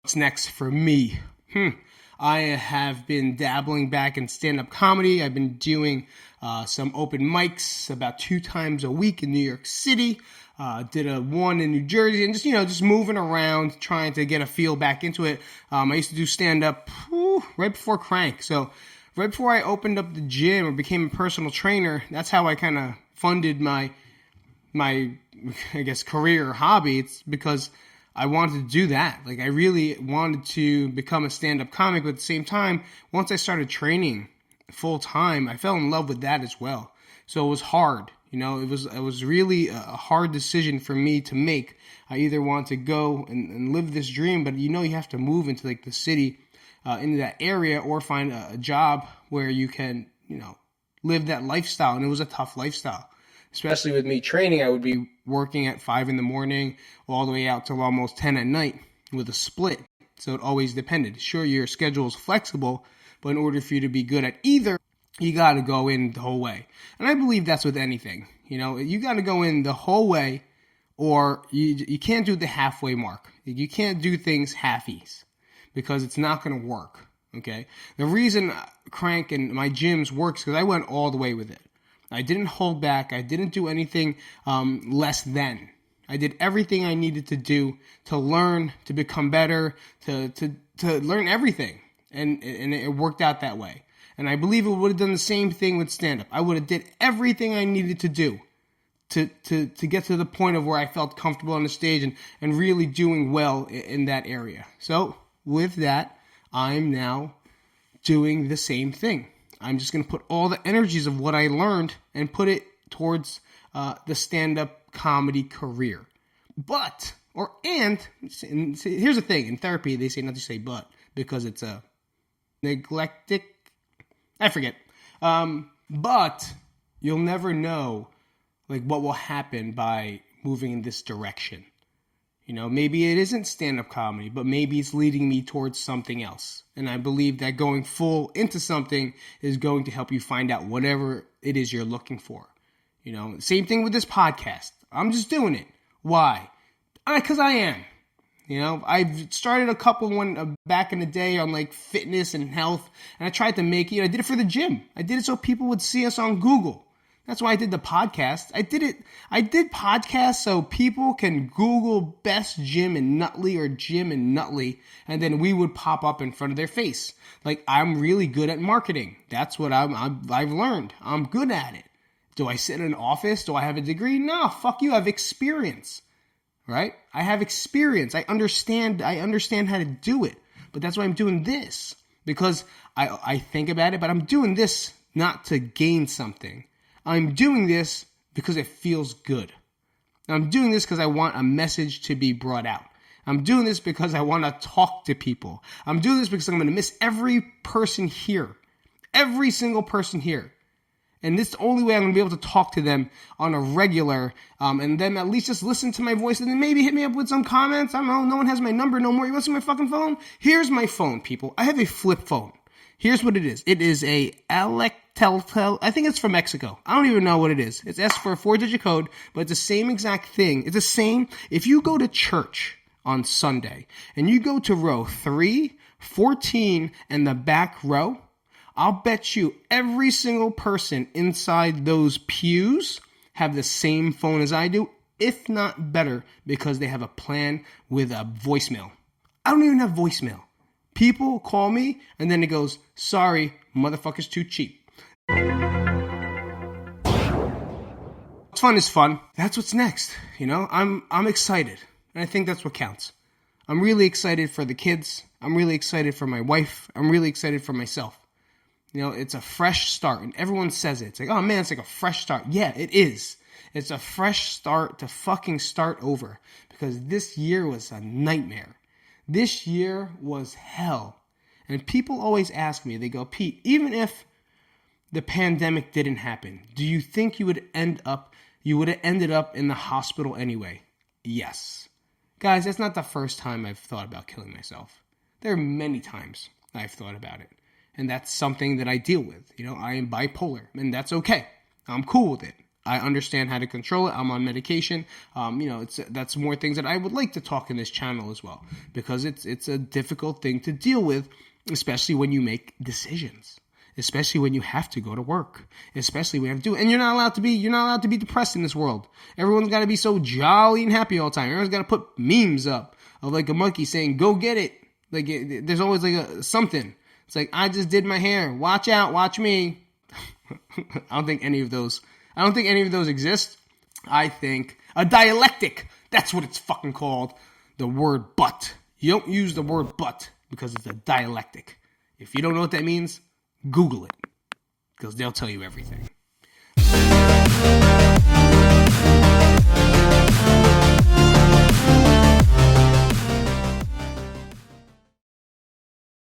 What's next for me? I have been dabbling back in stand-up comedy. I've been doing some open mics about 2 times a week in New York City. Did a one in New Jersey, and just moving around, trying to get a feel back into it. I used to do stand-up right before Crank. So right before I opened up the gym or became a personal trainer, that's how I kind of funded my I guess career or hobby. It's because I wanted to do that. Like, I really wanted to become a stand-up comic, but at the same time, once I started training full time, I fell in love with that as well. So it was hard. It was really a hard decision for me to make. I either want to go and live this dream, but you have to move into like the city, into that area, or find a job where you can, live that lifestyle. And it was a tough lifestyle. Especially with me training, I would be working at 5 in the morning all the way out till almost 10 at night with a split. So it always depended. Sure, your schedule is flexible, but in order for you to be good at either, you got to go in the whole way. And I believe that's with anything. You got to go in the whole way, or you can't do the halfway mark. You can't do things halfies because it's not going to work. Okay? The reason Crank and my gyms works because I went all the way with it. I didn't hold back. I didn't do anything less than. I did everything I needed to do to learn, to become better, to learn everything. And it worked out that way. And I believe it would have done the same thing with stand-up. I would have did everything I needed to do to get to the point of where I felt comfortable on the stage and really doing well in that area. So with that, I'm now doing the same thing. I'm just going to put all the energies of what I learned and put it towards the stand-up comedy career. Here's the thing. In therapy, they say not to say but because it's a neglectic. I forget. But you'll never know like what will happen by moving in this direction. Maybe it isn't stand-up comedy, but maybe it's leading me towards something else. And I believe that going full into something is going to help you find out whatever it is you're looking for. Same thing with this podcast. I'm just doing it. Why? Because I am. I've started a couple one back in the day on like fitness and health, and I tried to make it. I did it for the gym. I did it so people would see us on Google. That's why I did the podcast. I did podcasts so people can Google best gym in Nutley or gym in Nutley, and then we would pop up in front of their face. Like, I'm really good at marketing. That's what I've learned. I'm good at it. Do I sit in an office? Do I have a degree? No, fuck you. I have experience, right? I have experience. I understand how to do it. But that's why I'm doing this, because I think about it, but I'm doing this not to gain something. I'm doing this because it feels good. I'm doing this because I want a message to be brought out. I'm doing this because I want to talk to people. I'm doing this because I'm going to miss every person here. Every single person here. And this is the only way I'm going to be able to talk to them on a regular, and then at least just listen to my voice and then maybe hit me up with some comments. I don't know. No one has my number no more. You want to see my fucking phone? Here's my phone, people. I have a flip phone. Here's what it is. It is a Alcatel. I think it's from Mexico. I don't even know what it is. It's S for a 4-digit code, but it's the same exact thing. It's the same. If you go to church on Sunday and you go to row 3, 14, and the back row, I'll bet you every single person inside those pews have the same phone as I do, if not better, because they have a plan with a voicemail. I don't even have voicemail. People call me, and then it goes, sorry, motherfucker's too cheap. Fun is fun. That's what's next. I'm excited, and I think that's what counts. I'm really excited for the kids. I'm really excited for my wife. I'm really excited for myself. It's a fresh start, and everyone says it. It's like, oh man, it's like a fresh start. Yeah, it is. It's a fresh start to fucking start over, because this year was a nightmare. This year was hell. And people always ask me, they go, Pete, even if the pandemic didn't happen, do you think you would have ended up in the hospital anyway? Yes. Guys, that's not the first time I've thought about killing myself. There are many times I've thought about it. And that's something that I deal with. I am bipolar, and that's okay. I'm cool with it. I understand how to control it. I'm on medication. That's more things that I would like to talk in this channel as well, because it's a difficult thing to deal with, especially when you make decisions, especially when you have to go to work, especially when you have to do it. And you're not allowed to be depressed in this world. Everyone's got to be so jolly and happy all the time. Everyone's got to put memes up of like a monkey saying, "Go get it." Like there's always like something. It's like, I just did my hair. Watch out. Watch me. I don't think any of those exist. I think a dialectic. That's what it's fucking called. The word but. You don't use the word but because it's a dialectic. If you don't know what that means, Google it, because they'll tell you everything.